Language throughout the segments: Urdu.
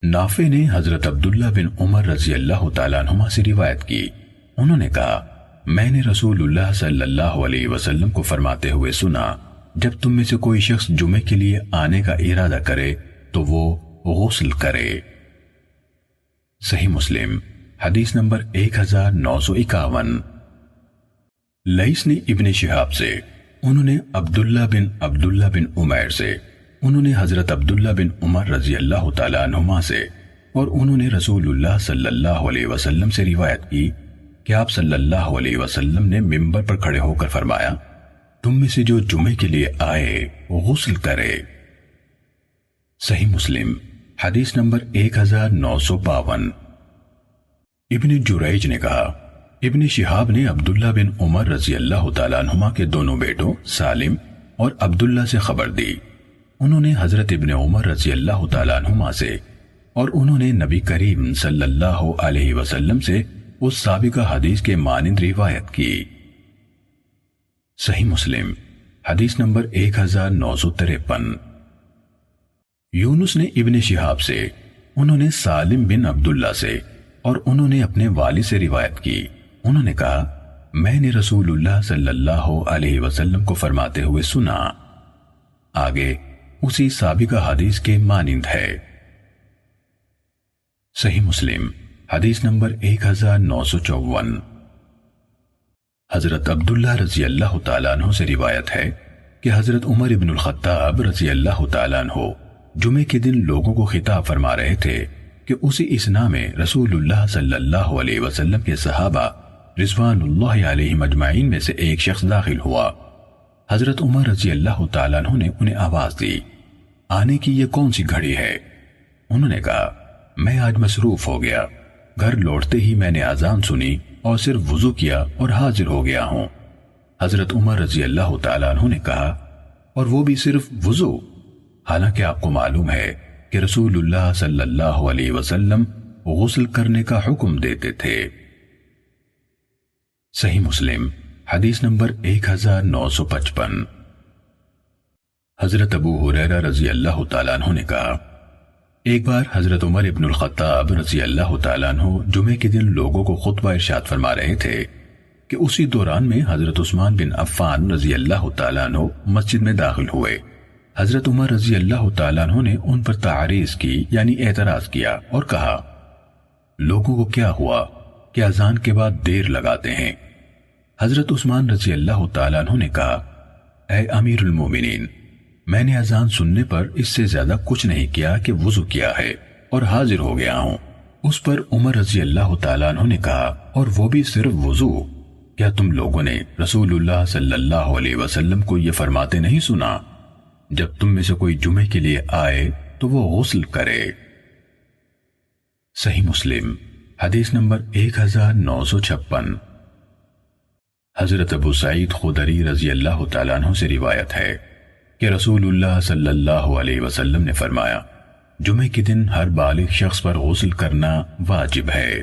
نافع نے حضرت عبداللہ بن عمر رضی اللہ تعالیٰ عنہما سے روایت کی، انہوں نے کہا میں نے رسول اللہ صلی اللہ علیہ وسلم کو فرماتے ہوئے سنا، جب تم میں سے کوئی شخص جمعے کے لیے آنے کا ارادہ کرے تو وہ غسل کرے۔ صحیح مسلم حدیث نمبر 1951۔ لیث نے ابن شہاب سے، انہوں نے عبداللہ بن عمیر سے، انہوں نے حضرت عبداللہ بن عمر رضی اللہ تعالیٰ عنہما سے، اور انہوں نے رسول اللہ صلی اللہ علیہ وسلم سے روایت کی کہ آپ صلی اللہ علیہ وسلم نے منبر پر کھڑے ہو کر فرمایا، تم میں سے جو جمعے کے لیے آئے وہ غسل کرے۔ صحیح مسلم حدیث نمبر 1952۔ ابن جریج نے کہا ابن شہاب نے عبداللہ بن عمر رضی اللہ تعالیٰ عنہما کے دونوں بیٹوں سالم اور عبداللہ سے خبر دی، انہوں نے حضرت ابن عمر رضی اللہ تعالیٰ عنہما سے، اور انہوں نے نبی کریم صلی اللہ علیہ وسلم سے اس سابقہ حدیث کے مانند روایت کی۔ صحیح مسلم حدیث نمبر 1953۔ یونس نے ابن شہاب سے، انہوں نے سالم بن عبداللہ سے، اور انہوں نے اپنے والد سے روایت کی، انہوں نے کہا میں نے رسول اللہ صلی اللہ علیہ وسلم کو فرماتے ہوئے سنا۔ آگے اسی سابقہ حدیث کے مانند ہے۔ صحیح مسلم حدیث نمبر 1954۔ حضرت عبداللہ رضی اللہ تعالیٰ عنہ سے روایت ہے کہ حضرت عمر بن الخطاب رضی اللہ تعالیٰ عنہ جمعے کے دن لوگوں کو خطاب فرما رہے تھے کہ اسی اثنا میں رسول اللہ صلی اللہ علیہ وسلم کے صحابہ رضوان اللہ علیہ مجمعین میں سے ایک شخص داخل ہوا۔ حضرت عمر رضی اللہ تعالیٰ عنہ نے انہیں آواز دی، آنے کی یہ کون سی گھڑی ہے؟ انہوں نے کہا میں آج مصروف ہو گیا، گھر لوٹتے ہی میں نے اذان سنی اور صرف وضو کیا اور حاضر ہو گیا ہوں۔ حضرت عمر رضی اللہ تعالیٰ عنہ نے کہا اور وہ بھی صرف وضو؟ حالانکہ آپ کو معلوم ہے کہ رسول اللہ صلی اللہ علیہ وسلم غسل کرنے کا حکم دیتے تھے۔ صحیح مسلم حدیث نمبر 1955۔ حضرت ابو ہریرہ رضی اللہ تعالیٰ عنہ نے کہا ایک بار حضرت عمر ابن الخطاب رضی اللہ تعالیٰ عنہ جمعے کے دن لوگوں کو خطبہ ارشاد فرما رہے تھے کہ اسی دوران میں حضرت عثمان بن عفان رضی اللہ تعالیٰ عنہ مسجد میں داخل ہوئے۔ حضرت عمر رضی اللہ تعالیٰ عنہ نے ان پر تعریض کی یعنی اعتراض کیا اور کہا لوگوں کو کیا ہوا کہ اذان کے بعد دیر لگاتے ہیں؟ حضرت عثمان رضی اللہ تعالیٰ عنہ نے کہا اے امیر المومنین، میں نے اذان سننے پر اس سے زیادہ کچھ نہیں کیا کہ وضو کیا ہے اور حاضر ہو گیا ہوں۔ اس پر عمر رضی اللہ تعالیٰ عنہ نے کہا اور وہ بھی صرف وضو؟ کیا تم لوگوں نے رسول اللہ صلی اللہ علیہ وسلم کو یہ فرماتے نہیں سنا جب تم میں سے کوئی جمعے کے لیے آئے تو وہ غسل کرے؟ صحیح مسلم حدیث نمبر 1956۔ حضرت ابو سعید خدری رضی اللہ تعالیٰ عنہ سے روایت ہے کہ رسول اللہ صلی اللہ علیہ وسلم نے فرمایا جمعے کے دن ہر بالغ شخص پر غسل کرنا واجب ہے۔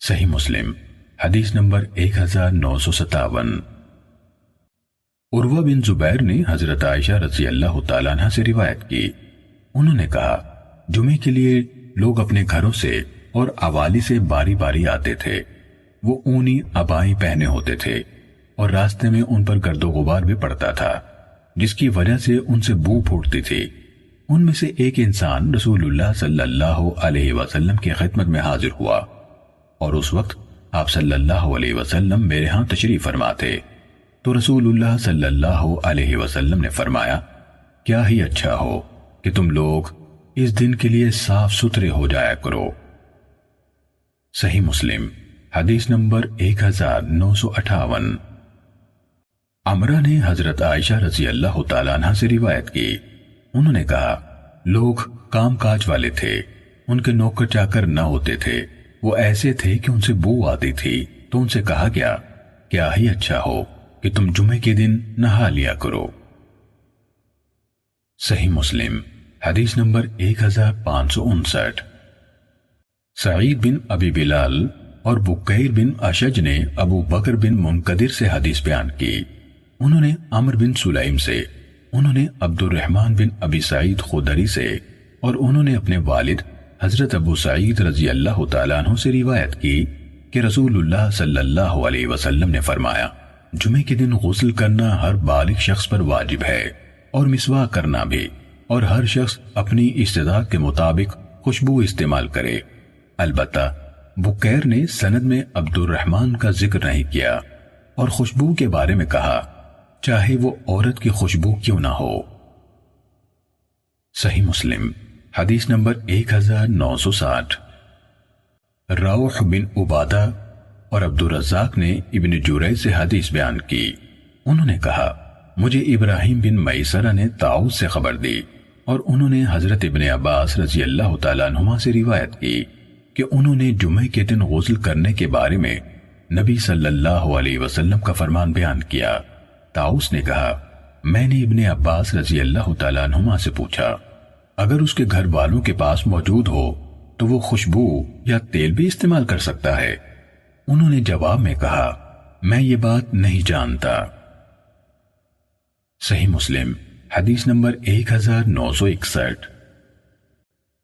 صحیح مسلم حدیث نمبر 1957۔ عروہ بن زبیر نے حضرت عائشہ رضی اللہ تعالیٰ عنہ سے روایت کی، انہوں نے کہا جمعے کے لیے لوگ اپنے گھروں سے اور اوالی سے باری باری آتے تھے، وہ اونی عبائیں پہنے ہوتے تھے اور راستے میں ان پر گرد و غبار بھی پڑتا تھا جس کی وجہ سے ان سے بو پھوٹتی تھی۔ ان میں سے ایک انسان رسول اللہ صلی اللہ علیہ وسلم کی خدمت میں حاضر ہوا اور اس وقت آپ صلی اللہ علیہ وسلم میرے ہاں تشریف فرما تھے، تو رسول اللہ صلی اللہ علیہ وسلم نے فرمایا کیا ہی اچھا ہو کہ تم لوگ اس دن کے لیے صاف ستھرے ہو جایا کرو۔ صحیح مسلم حدیث نمبر 1958۔ عمرہ نے حضرت عائشہ رضی اللہ تعالیٰ عنہ سے روایت کی، انہوں نے کہا لوگ کام کاج والے تھے، ان کے نوکر چاکر نہ ہوتے تھے، وہ ایسے تھے کہ ان سے بو آتی تھی، تو ان سے کہا گیا کیا ہی اچھا ہو کہ تم جمعے کے دن نہا لیا کرو۔ صحیح مسلم حدیث نمبر 1559۔ سعید بن ابی بلال اور بکیر بن اشج نے ابو بکر بن منقدر سے حدیث بیان کی، انہوں نے عمر بن سلیم سے، انہوں نے عبد الرحمن بن ابی سعید خدری سے، اور انہوں نے اپنے والد حضرت ابو سعید رضی اللہ تعالیٰ عنہ سے روایت کی کہ رسول اللہ صلی اللہ علیہ وسلم نے فرمایا، جمعے کے دن غسل کرنا ہر بالغ شخص پر واجب ہے، اور مسواک کرنا بھی، اور ہر شخص اپنی استطاعت کے مطابق خوشبو استعمال کرے۔ البتہ بکیر نے سند میں عبد الرحمن کا ذکر نہیں کیا اور خوشبو کے بارے میں کہا چاہے وہ عورت کی خوشبو کیوں نہ ہو۔ صحیح مسلم حدیث نمبر 1960۔ روح بن عبادہ اور عبد الرزاق نے ابن جریج سے حدیث بیان کی۔ انہوں نے کہا مجھے ابراہیم بن میسرہ نے طاؤس سے خبر دی اور انہوں نے حضرت ابن عباس رضی اللہ تعالیٰ عنہما سے روایت کی کہ انہوں نے جمعے کے دن غسل کرنے کے بارے میں نبی صلی اللہ علیہ وسلم کا فرمان بیان کیا۔ طاؤس نے کہا میں نے ابن عباس رضی اللہ تعالیٰ عنہما سے پوچھا اگر اس کے گھر والوں کے پاس موجود ہو تو وہ خوشبو یا تیل بھی استعمال کر سکتا ہے؟ انہوں نے جواب میں کہا میں یہ بات نہیں جانتا۔ صحیح مسلم حدیث نمبر 1961۔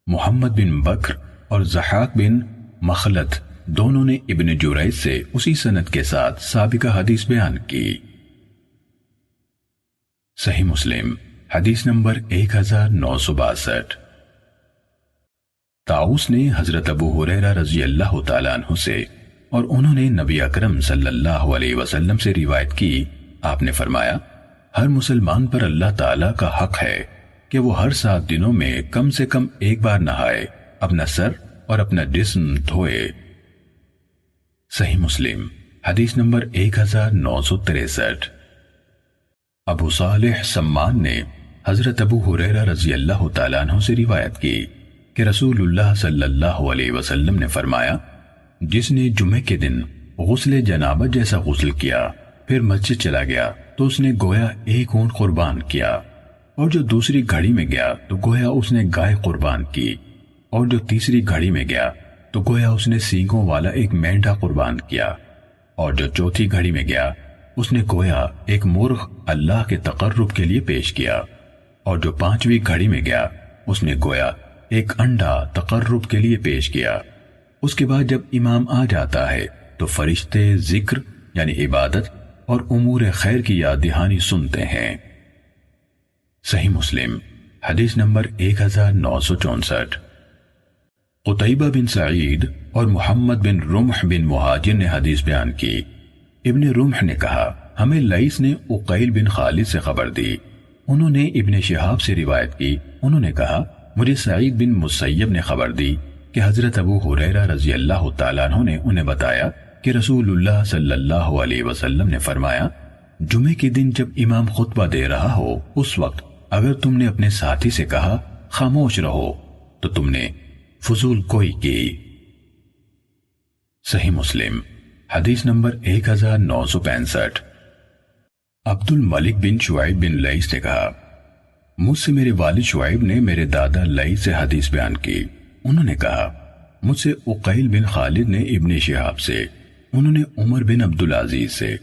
محمد بن بکر اور ضحاک بن مخلد دونوں نے ابن جریج سے اسی سند کے ساتھ سابقہ حدیث بیان کی۔ صحیح مسلم حدیث نمبر 1962۔ طاؤس نے حضرت ابو ہریرہ رضی اللہ تعالیٰ عنہ سے اور انہوں نے نبی اکرم صلی اللہ علیہ وسلم سے روایت کی، آپ نے فرمایا ہر مسلمان پر اللہ تعالیٰ کا حق ہے کہ وہ ہر 7 دنوں میں کم سے کم ایک بار نہائے، اپنا سر اور اپنا جسم دھوئے۔ صحیح مسلم حدیث نمبر 1963۔ ابو صالح سمان نے حضرت ابو ہریرہ رضی اللہ تعالیٰ عنہ سے روایت کی کہ رسول اللہ صلی اللہ علیہ وسلم نے فرمایا جس نے جمعے کے دن غسل جنابت جیسا غسل کیا پھر مسجد چلا گیا تو اس نے گویا ایک اونٹ قربان کیا، اور جو دوسری گھڑی میں گیا تو گویا اس نے گائے قربان کی، اور جو تیسری گھڑی میں گیا تو گویا اس نے سینگوں والا ایک مینڈھا قربان کیا، اور جو چوتھی گھڑی میں گیا اس نے گویا ایک مرغ اللہ کے تقرب کے لیے پیش کیا، اور جو 5ویں گھڑی میں گیا اس نے گویا ایک انڈا تقرب کے لیے پیش کیا۔ اس کے بعد جب امام آ جاتا ہے تو فرشتے ذکر یعنی عبادت اور امور خیر کی یاد دہانی سنتے ہیں۔ صحیح مسلم حدیث نمبر 1964۔ قتیبہ بن سعید اور محمد بن رمح بن مہاجر نے حدیث بیان کی۔ ابن رمح نے کہا ہمیں لیث نے عقیل بن خالد سے خبر دی، انہوں نے ابن شہاب سے روایت کی، انہوں نے کہا مجھے سعید بن مسیب نے خبر دی کہ حضرت ابو ہریرہ رضی اللہ تعالیٰ عنہ نے انہیں بتایا کہ رسول اللہ صلی اللہ علیہ وسلم نے فرمایا جمعے کے دن جب امام خطبہ دے رہا ہو اس وقت اگر تم نے اپنے ساتھی سے کہا خاموش رہو تو تم نے فضول گوئی کی۔ صحیح مسلم حدیث نمبر 1965۔ عبد الملک بن شعیب بن لیث نے کہا مجھ سے میرے والد شعیب نے میرے دادا لیث سے حدیث بیان کی، انہوں نے کہا مجھ سے عقیل بن خالد نے ابن شہاب سے، انہوں نے عمر بن عبدالعزیز سے،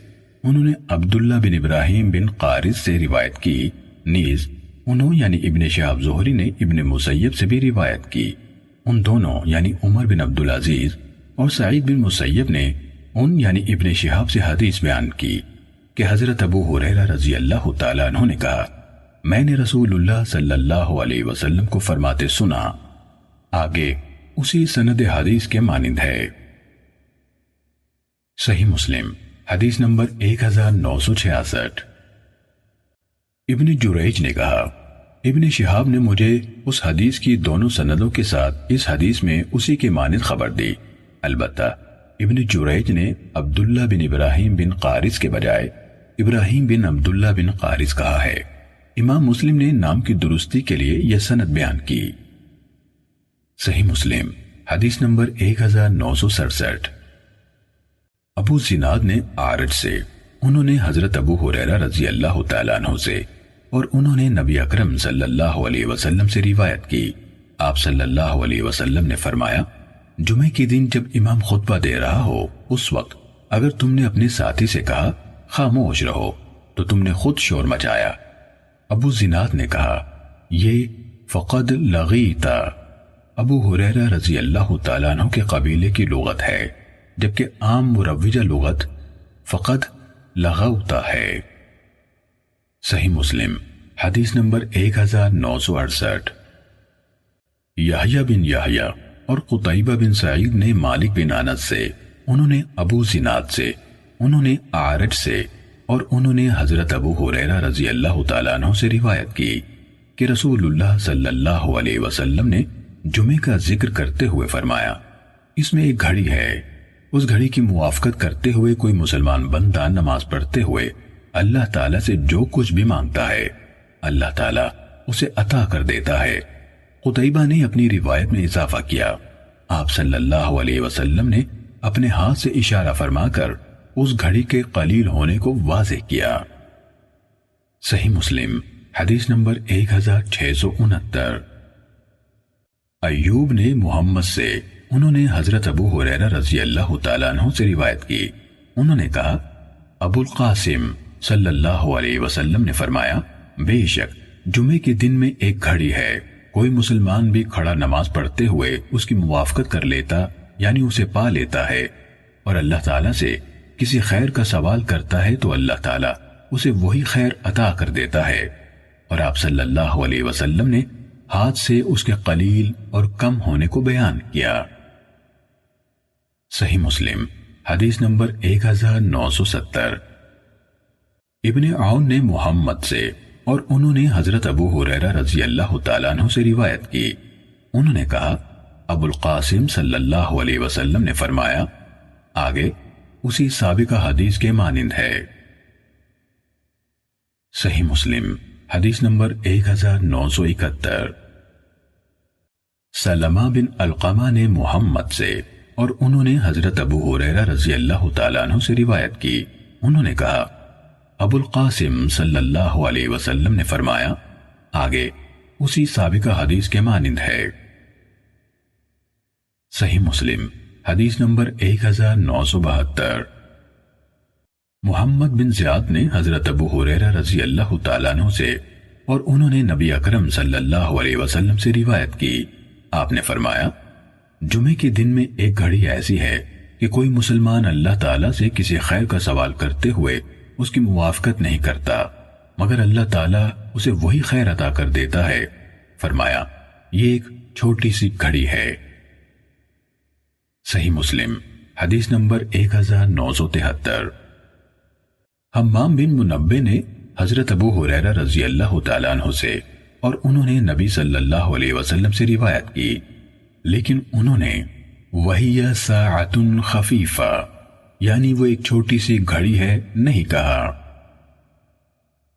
انہوں نے عبداللہ بن ابراہیم بن قارث سے روایت کی، نیز انہوں یعنی ابن شہاب زہری نے ابن مسیب سے بھی روایت کی۔ ان دونوں یعنی عمر بن عبدالعزیز اور سعید بن مسیب نے ان یعنی ابن شہاب سے حدیث بیان کی کہ حضرت ابو ہریرہ رضی اللہ تعالیٰ عنہ نے کہا میں نے رسول اللہ صلی اللہ علیہ وسلم کو فرماتے سنا، آگے اسی سند حدیث کے مانند ہے۔ صحیح مسلم حدیث نمبر 1966۔ ابن جریج نے کہا ابن شہاب نے مجھے اس حدیث کی دونوں سندوں کے ساتھ اس حدیث میں اسی کے مانند خبر دی، البتہ ابن جریج نے عبداللہ بن ابراہیم بن قارث کے بجائے ابراہیم بن عبداللہ بن قارث کہا ہے۔ امام مسلم نے نام کی درستی کے لیے یہ سند بیان کی۔ صحیح مسلم حدیث نمبر 1967۔ ابو زناد نے اعرج سے، انہوں نے حضرت ابو ہریرہ رضی اللہ تعالیٰ عنہ سے اور انہوں نے نبی اکرم صلی اللہ علیہ وسلم سے روایت کی، آپ صلی اللہ علیہ وسلم نے فرمایا جمعے کے دن جب امام خطبہ دے رہا ہو اس وقت اگر تم نے اپنے ساتھی سے کہا خاموش رہو تو تم نے خود شور مچایا۔ ابو زناد نے کہا یہ فقد لغیت ابو ہریرہ رضی اللہ تعالیٰ عنہ کے قبیلے کی لغت ہے، جبکہ عام مروجہ لغت فقد لغوت ہے۔ صحیح مسلم حدیث نمبر 1968۔ یحییٰ بن یحییٰ اور قتیبہ بن سعید نے مالک بن انس سے، انہوں نے ابو زناد سے، انہوں نے اعرج سے، اور انہوں نے حضرت ابو ہریرہ رضی اللہ تعالیٰ عنہ سے روایت کی کہ رسول اللہ صلی اللہ علیہ وسلم نے جمعے کا ذکر کرتے ہوئے فرمایا، اس میں ایک گھڑی ہے، اس گھڑی کی موافقت کرتے ہوئے کوئی مسلمان بندہ نماز پڑھتے ہوئے اللہ تعالیٰ سے جو کچھ بھی مانگتا ہے اللہ تعالیٰ اسے عطا کر دیتا ہے۔ قتیبہ نے اپنی روایت میں اضافہ کیا، آپ صلی اللہ علیہ وسلم نے اپنے ہاتھ سے اشارہ فرما کر اس گھڑی کے قلیل ہونے کو واضح کیا۔ صحیح مسلم حدیث نمبر 1669۔ ایوب نے محمد سے، انہوں نے حضرت ابو ہریرہ رضی اللہ تعالیٰ عنہ سے روایت کی، انہوں نے کہا ابو القاسم صلی اللہ علیہ وسلم نے فرمایا، بے شک جمعے کے دن میں ایک گھڑی ہے، کوئی مسلمان بھی کھڑا نماز پڑھتے ہوئے اس کی موافقت کر لیتا یعنی اسے پا لیتا ہے، اور اللہ تعالیٰ سے کسی خیر کا سوال کرتا ہے تو اللہ تعالیٰ اسے وہی خیر عطا کر دیتا ہے، اور آپ صلی اللہ علیہ وسلم نے ہاتھ سے اس کے قلیل اور کم ہونے کو بیان کیا۔ صحیح مسلم حدیث نمبر 1970۔ ابن عون نے محمد سے، اور انہوں نے حضرت ابو ہریرہ رضی اللہ تعالیٰ عنہ سے روایت کی، انہوں نے کہا ابو القاسم صلی اللہ علیہ وسلم نے فرمایا، آگے اسی سابقہ حدیث کے مانند ہے۔ صحیح مسلم حدیث نمبر 1971۔ سلمہ بن علقمہ نے محمد سے، اور انہوں نے حضرت ابو ہریرہ رضی اللہ تعالیٰ عنہ سے روایت کی، انہوں نے کہا ابو القاسم صلی اللہ علیہ وسلم نے فرمایا، آگے اسی سابقہ حدیث کے مانند ہے۔ صحیح مسلم حدیث نمبر 1972۔ محمد بن زیاد نے حضرت ابو ہریرہ رضی اللہ تعالیٰ عنہ سے، اور انہوں نے نبی اکرم صلی اللہ علیہ وسلم سے روایت کی، آپ نے فرمایا، جمعے کے دن میں ایک گھڑی ایسی ہے کہ کوئی مسلمان اللہ تعالیٰ سے کسی خیر کا سوال کرتے ہوئے اس کی موافقت نہیں کرتا مگر اللہ تعالیٰ اسے وہی خیر عطا کر دیتا ہے، فرمایا یہ ایک چھوٹی سی گھڑی ہے۔ صحیح مسلم حدیث نمبر 1973۔ حمام بن منبہ نے حضرت ابو ہریرہ رضی اللہ تعالیٰ عنہ سے، اور انہوں نے نبی صلی اللہ علیہ وسلم سے روایت کی، لیکن انہوں نے وَهِيَ سَاعَةٌ خَفِيفَةٌ یعنی وہ ایک چھوٹی سی گھڑی ہے نہیں کہا۔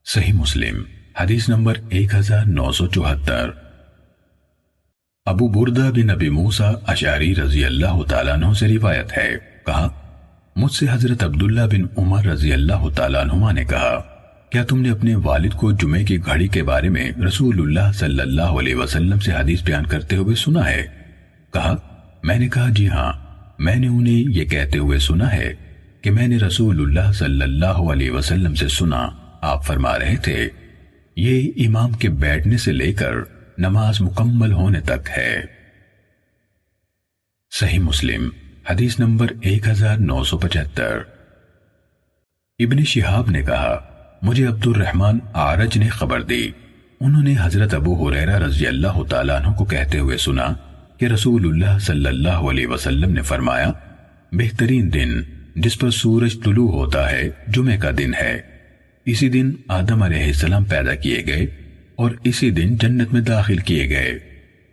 صحیح مسلم حدیث نمبر 1974۔ ابو بردہ بن ابی موسیٰ اشعری رضی اللہ تعالیٰ عنہ سے روایت ہے، کہا مجھ سے حضرت عبداللہ بن عمر رضی اللہ تعالیٰ عنہما نے کہا، کیا تم نے اپنے والد کو جمعے کی گھڑی کے بارے میں رسول اللہ صلی اللہ علیہ وسلم سے حدیث بیان کرتے ہوئے سنا ہے؟ کہا میں نے کہا جی ہاں، میں نے انہیں یہ کہتے ہوئے سنا ہے کہ میں نے رسول اللہ صلی اللہ علیہ وسلم سے سنا، آپ فرما رہے تھے یہ امام کے بیٹھنے سے لے کر نماز مکمل ہونے تک ہے۔ صحیح مسلم حدیث نمبر 1975۔ ابن شہاب نے کہا مجھے عبد الرحمن اعرج نے خبر دی، انہوں نے حضرت ابو ہریرہ رضی اللہ تعالیٰ عنہ کو کہتے ہوئے سنا کہ رسول اللہ صلی اللہ علیہ وسلم نے فرمایا، بہترین دن جس پر سورج طلوع ہوتا ہے جمعے کا دن ہے، اسی دن آدم علیہ السلام پیدا کیے گئے، اور اسی دن جنت میں داخل کیے گئے،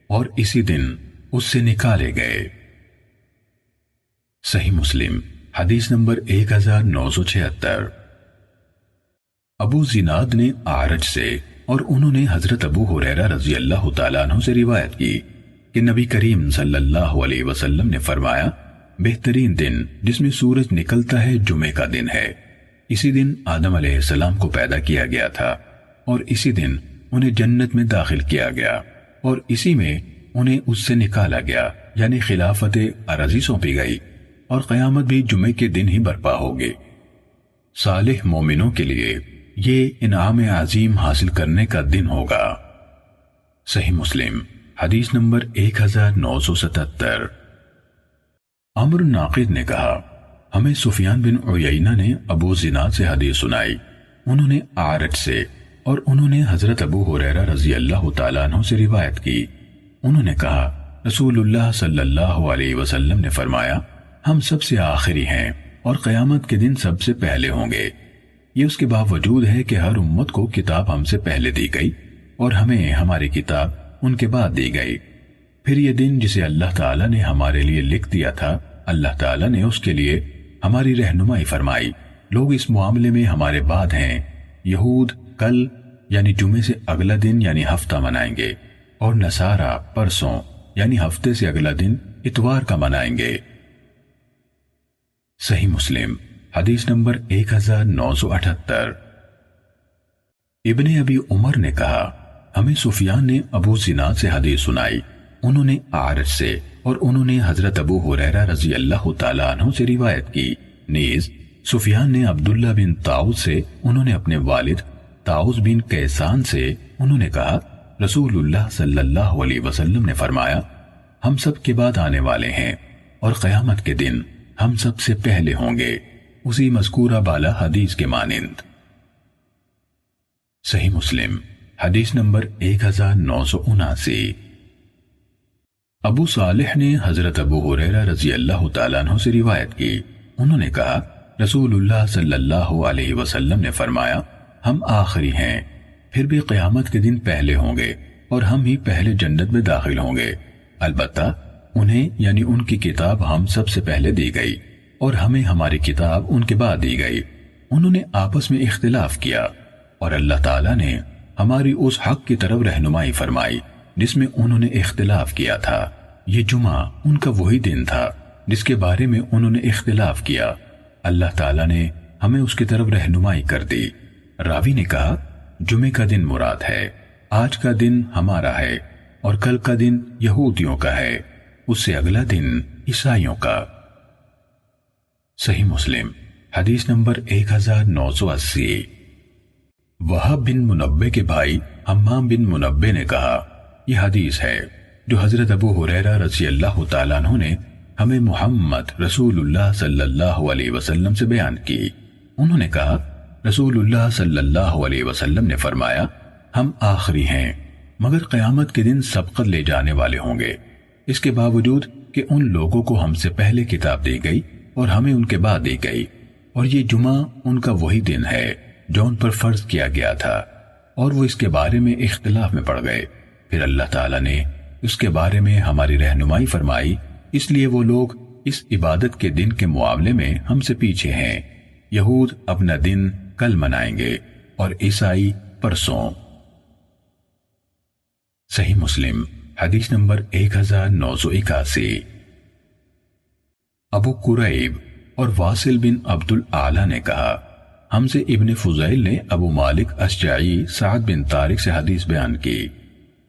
اور اسی دن اس سے نکالے گئے۔ صحیح مسلم حدیث نمبر 1976۔ ابو زناد نے اعرج سے، اور انہوں نے حضرت ابو ہریرہ رضی اللہ تعالیٰ عنہ سے روایت کی کہ نبی کریم صلی اللہ علیہ وسلم نے فرمایا، بہترین دن جس میں سورج نکلتا ہے جمعے کا دن ہے، اسی دن آدم علیہ السلام کو پیدا کیا گیا تھا، اور اسی دن انہیں جنت میں داخل کیا گیا، اور اسی میں انہیں اس سے نکالا گیا، یعنی خلافت ارضی سونپی گئی، اور قیامت بھی جمعے کے دن ہی برپا ہوگی۔ صالح مومنوں کے لیے یہ انعام عظیم حاصل کرنے کا دن ہوگا۔ صحیح مسلم حدیث نمبر 1977۔ عمرو الناقد نے کہا ہمیں سفیان بن عیینہ نے ابو زناد سے حدیث سنائی، انہوں نے اعرج سے، اور انہوں نے حضرت ابو ہریرہ رضی اللہ تعالیٰ عنہ سے روایت کی۔ انہوں نے کہا رسول اللہ صلی اللہ علیہ وسلم نے فرمایا ہم سب سے آخری ہیں اور قیامت کے دن سب سے پہلے ہوں گے۔ یہ اس کے باوجود ہے کہ ہر امت کو کتاب ہم سے پہلے دی گئی اور ہمیں ہماری کتاب ان کے بعد دی گئی۔ پھر یہ دن جسے اللہ تعالیٰ نے ہمارے لیے لکھ دیا تھا، اللہ تعالیٰ نے اس کے لیے ہماری رہنمائی فرمائی۔ لوگ اس معاملے میں ہمارے بعد ہیں۔ یہود کل یعنی جمعے سے اگلا دن یعنی ہفتہ منائیں گے، اور نصارہ پرسوں یعنی ہفتے سے اگلا دن اتوار کا منائیں گے۔ صحیح مسلم حدیث نمبر 1978۔ ابن ابی عمر نے کہا ہمیں سفیان نے ابو زناد سے حدیث سنائی، انہوں نے اعرج سے، اور انہوں نے حضرت ابو ہریرہ رضی اللہ تعالیٰ عنہ سے روایت کی۔ نیز سفیان نے عبداللہ بن طاؤس سے، انہوں نے اپنے والد طاؤس بن کیسان سے، انہوں نے کہا رسول اللہ صلی اللہ علیہ وسلم نے فرمایا ہم سب کے بعد آنے والے ہیں اور قیامت کے دن ہم سب سے پہلے ہوں گے، اسی مذکورہ بالا حدیث کے مانند۔ صحیح مسلم حدیث نمبر 1979۔ ابو صالح نے حضرت ابو ہریرہ رضی اللہ تعالیٰ عنہ سے روایت کی، انہوں نے کہا رسول اللہ صلی اللہ علیہ وسلم نے فرمایا ہم آخری ہیں، پھر بھی قیامت کے دن پہلے ہوں گے اور ہم ہی پہلے جنت میں داخل ہوں گے، البتہ انہیں یعنی ان کی کتاب ہم سب سے پہلے دی گئی اور ہمیں ہماری کتاب ان کے بعد دی گئی۔ انہوں نے آپس میں اختلاف کیا اور اللہ تعالیٰ نے ہماری اس حق کی طرف رہنمائی فرمائی جس میں انہوں نے اختلاف کیا تھا۔ یہ جمعہ ان کا وہی دن تھا جس کے بارے میں انہوں نے اختلاف کیا، اللہ تعالیٰ نے ہمیں اس کی طرف رہنمائی کر دی۔ راوی نے کہا جمعے کا دن مراد ہے، آج کا دن ہمارا ہے اور کل کا دن یہودیوں کا ہے، اس سے اگلا دن عیسائیوں کا۔ صحیح مسلم حدیث نمبر 1980۔ وہب بن منبع کے بھائی حمام بن منبع نے کہا یہ حدیث ہے جو حضرت ابو ہریرہ رضی اللہ تعالیٰ عنہ نے ہمیں محمد رسول اللہ صلی اللہ علیہ وسلم سے بیان کی۔ انہوں نے کہا رسول اللہ صلی اللہ علیہ وسلم نے فرمایا ہم آخری ہیں مگر قیامت کے دن سبقت لے جانے والے ہوں گے، اس کے باوجود کہ ان لوگوں کو ہم سے پہلے کتاب دی گئی اور ہمیں ان کے بعد دی گئی، اور یہ جمعہ ان کا وہی دن ہے جو ان پر فرض کیا گیا تھا، اور وہ اس کے بارے میں اختلاف میں پڑ گئے۔ پھر اللہ تعالیٰ نے اس کے بارے میں ہماری رہنمائی فرمائی، اس لیے وہ لوگ اس عبادت کے دن کے معاملے میں ہم سے پیچھے ہیں۔ یہود اپنا دن کل منائیں گے اور عیسائی پرسوں۔ صحیح مسلم حدیث نمبر 1981۔ ابو قریب اور واصل بن عبد الاعلی نے کہا ہم سے ابن فضیل نے ابو مالک اشجعی سعد بن طارق سے حدیث بیان کی،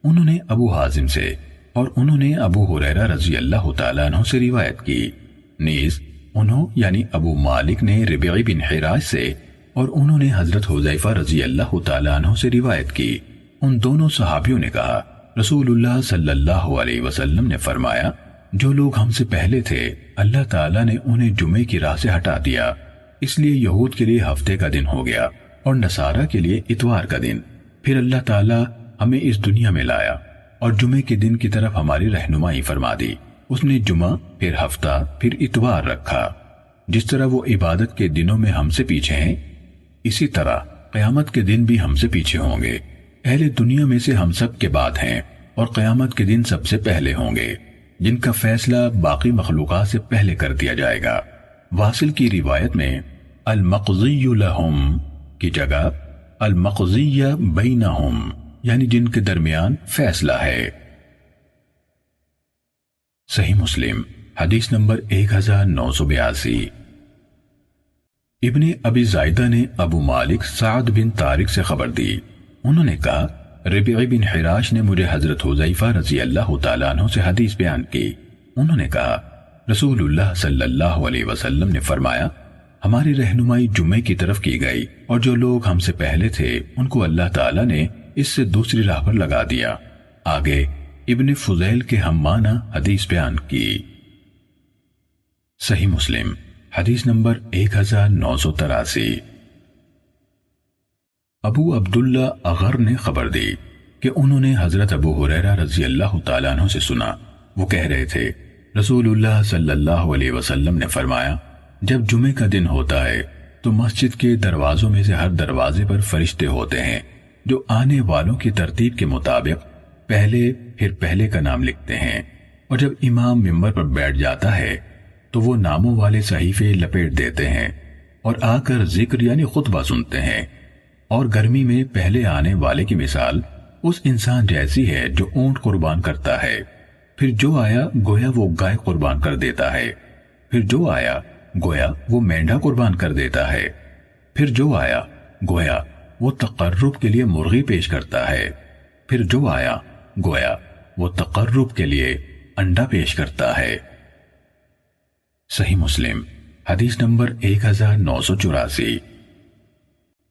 انہوں نے ابو حازم سے، اور انہوں نے ابو ہریرہ رضی اللہ تعالیٰ عنہ سے روایت کی۔ نیز انہوں یعنی ابو مالک نے ربیعی بن حراش سے، اور انہوں نے حضرت حذیفہ رضی اللہ تعالیٰ عنہ سے روایت کی۔ ان دونوں صحابیوں نے کہا رسول اللہ صلی اللہ علیہ وسلم نے فرمایا جو لوگ ہم سے پہلے تھے اللہ تعالیٰ نے انہیں جمعے کی راہ سے ہٹا دیا، اس لیے یہود کے لیے ہفتے کا دن ہو گیا اور نصارہ کے لیے اتوار کا دن۔ پھر اللہ تعالیٰ ہمیں اس دنیا میں لایا اور جمعے کے دن کی طرف ہماری رہنمائی فرما دی، اس نے جمعہ پھر ہفتہ پھر اتوار رکھا۔ جس طرح وہ عبادت کے دنوں میں ہم سے پیچھے ہیں، اسی طرح قیامت کے دن بھی ہم سے پیچھے ہوں گے۔ اہل دنیا میں سے ہم سب کے بعد ہیں اور قیامت کے دن سب سے پہلے ہوں گے، جن کا فیصلہ باقی مخلوقات سے پہلے کر دیا جائے گا۔ واصل کی روایت میں المقضی لہم کی جگہ المقضی بینہم یعنی جن کے درمیان فیصلہ ہے۔ صحیح مسلم حدیث نمبر 1982۔ ابن ابی زائدہ نے ابو مالک سعد بن طارق سے خبر دی، انہوں نے کہا ربیعی بن حراش نے مجھے حضرت حذیفہ رضی اللہ تعالیٰ عنہ سے حدیث بیان کی، انہوں نے کہا رسول اللہ صلی اللہ علیہ وسلم نے فرمایا ہماری رہنمائی جمعے کی طرف کی گئی اور جو لوگ ہم سے پہلے تھے ان کو اللہ تعالیٰ نے اس سے دوسری راہ پر لگا دیا۔ آگے ابن فضیل کے ہمانہ حدیث بیان کی۔ صحیح مسلم حدیث نمبر 1983۔ ابو عبداللہ اغر نے خبر دی کہ انہوں نے حضرت ابو ہریرہ رضی اللہ تعالیٰ عنہ سے سنا، وہ کہہ رہے تھے رسول اللہ صلی اللہ علیہ وسلم نے فرمایا، جب جمعے کا دن ہوتا ہے تو مسجد کے دروازوں میں سے ہر دروازے پر فرشتے ہوتے ہیں جو آنے والوں کی ترتیب کے مطابق پہلے پھر پہلے کا نام لکھتے ہیں، اور جب امام ممبر پر بیٹھ جاتا ہے تو وہ ناموں والے صحیفے لپیٹ دیتے ہیں اور آ کر ذکر یعنی خطبہ سنتے ہیں، اور گرمی میں پہلے آنے والے کی مثال اس انسان جیسی ہے جو اونٹ قربان کرتا ہے، پھر جو آیا گویا وہ گائے قربان کر دیتا ہے، پھر جو آیا گویا وہ مینڈھا قربان کر دیتا ہے، پھر جو آیا گویا وہ تقرب کے لیے مرغی پیش کرتا ہے، پھر جو آیا گویا وہ تقرب کے لیے انڈا پیش کرتا ہے۔ صحیح مسلم حدیث نمبر 1984۔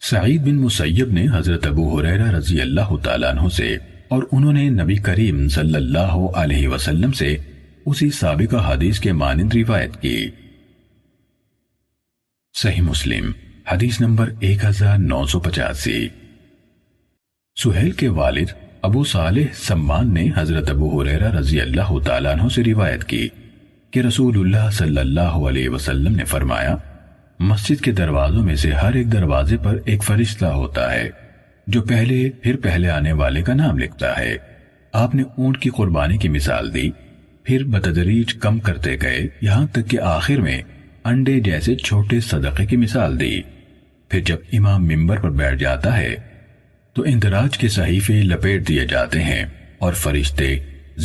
سعید بن مسیب نے حضرت ابو ہریرہ رضی اللہ تعالیٰ عنہ سے اور انہوں نے نبی کریم صلی اللہ علیہ وسلم سے اسی سابقہ حدیث کے مانند روایت کی۔ صحیح مسلم حدیث نمبر 1985۔ سہیل کے والد ابو صالح سمان نے حضرت ابو ہریرہ رضی اللہ تعالیٰ عنہ سے روایت کی کہ رسول اللہ صلی اللہ علیہ وسلم نے فرمایا، مسجد کے دروازوں میں سے ہر ایک دروازے پر ایک فرشتہ ہوتا ہے جو پہلے پھر پہلے آنے والے کا نام لکھتا ہے۔ آپ نے اونٹ کی قربانی کی مثال دی، پھر بتدریج کم کرتے گئے یہاں تک کہ آخر میں انڈے جیسے چھوٹے صدقے کی مثال دی۔ پھر جب امام ممبر پر بیٹھ جاتا ہے تو اندراج کے صحیفے لپیٹ دیے جاتے ہیں اور فرشتے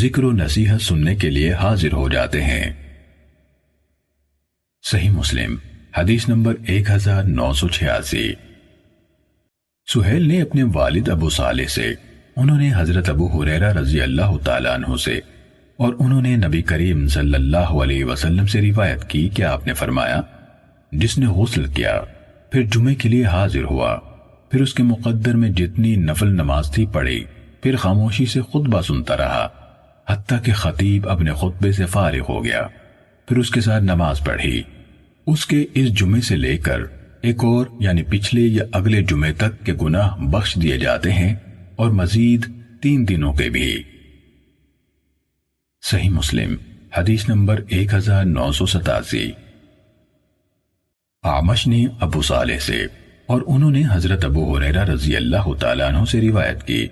ذکر و نصیحت سننے کے لیے حاضر ہو جاتے ہیں۔ صحیح مسلم حدیث نمبر 1986۔ سہیل نے اپنے والد ابو صالح سے، انہوں نے حضرت ابو ہریرہ رضی اللہ تعالیٰ عنہ سے اور انہوں نے نبی کریم صلی اللہ علیہ وسلم سے روایت کی کہ آپ نے فرمایا، جس نے غسل کیا پھر جمعے کے لیے حاضر ہوا، پھر اس کے مقدر میں جتنی نفل نماز تھی پڑھی، پھر خاموشی سے خطبہ سنتا رہا حتیٰ کہ خطیب اپنے خطبے سے فارغ ہو گیا، پھر اس کے ساتھ نماز پڑھی، اس کے اس جمعے سے لے کر ایک اور یعنی پچھلے یا اگلے جمعے تک کے گناہ بخش دیے جاتے ہیں اور مزید 3 دنوں کے بھی۔ صحیح مسلم حدیث نمبر 1987۔ اعمش نے ابو صالح سے اور انہوں نے حضرت ابو ہریرہ رضی اللہ تعالیٰ عنہ سے روایت کی،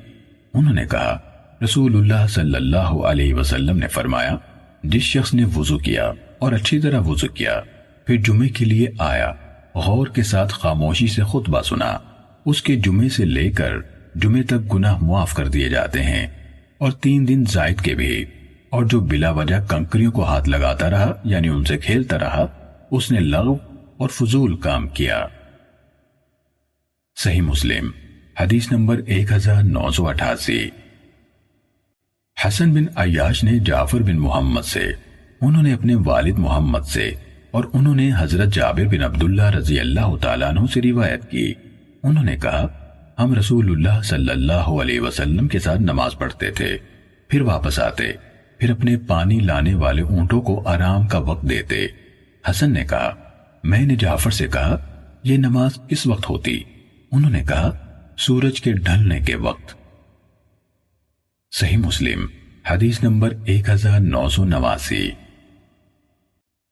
انہوں نے کہا رسول اللہ صلی اللہ علیہ وسلم نے فرمایا، جس شخص نے وضو کیا اور اچھی طرح وضو کیا پھر جمعے کے لیے آیا، غور کے ساتھ خاموشی سے خطبہ سنا، اس کے جمعے سے لے کر جمعے تک گناہ معاف کر دیے جاتے ہیں اور 3 دن زائد کے بھی، اور جو بلا وجہ کنکریوں کو ہاتھ لگاتا رہا یعنی ان سے کھیلتا رہا، اس نے لغو اور فضول کام کیا۔ صحیح مسلم حدیث نمبر 1988۔ حسن بن عیاش نے جعفر بن محمد سے، انہوں نے اپنے والد محمد سے اور انہوں نے حضرت جابر بن عبداللہ رضی اللہ تعالیٰ عنہ سے روایت کی، انہوں نے کہا ہم رسول اللہ صلی اللہ علیہ وسلم کے ساتھ نماز پڑھتے تھے، پھر واپس آتے، پھر اپنے پانی لانے والے اونٹوں کو آرام کا وقت دیتے۔ حسن نے کہا میں نے جعفر سے کہا یہ نماز کس وقت ہوتی؟ انہوں نے کہا سورج کے ڈھلنے کے وقت۔ صحیح مسلم حدیث نمبر 1989۔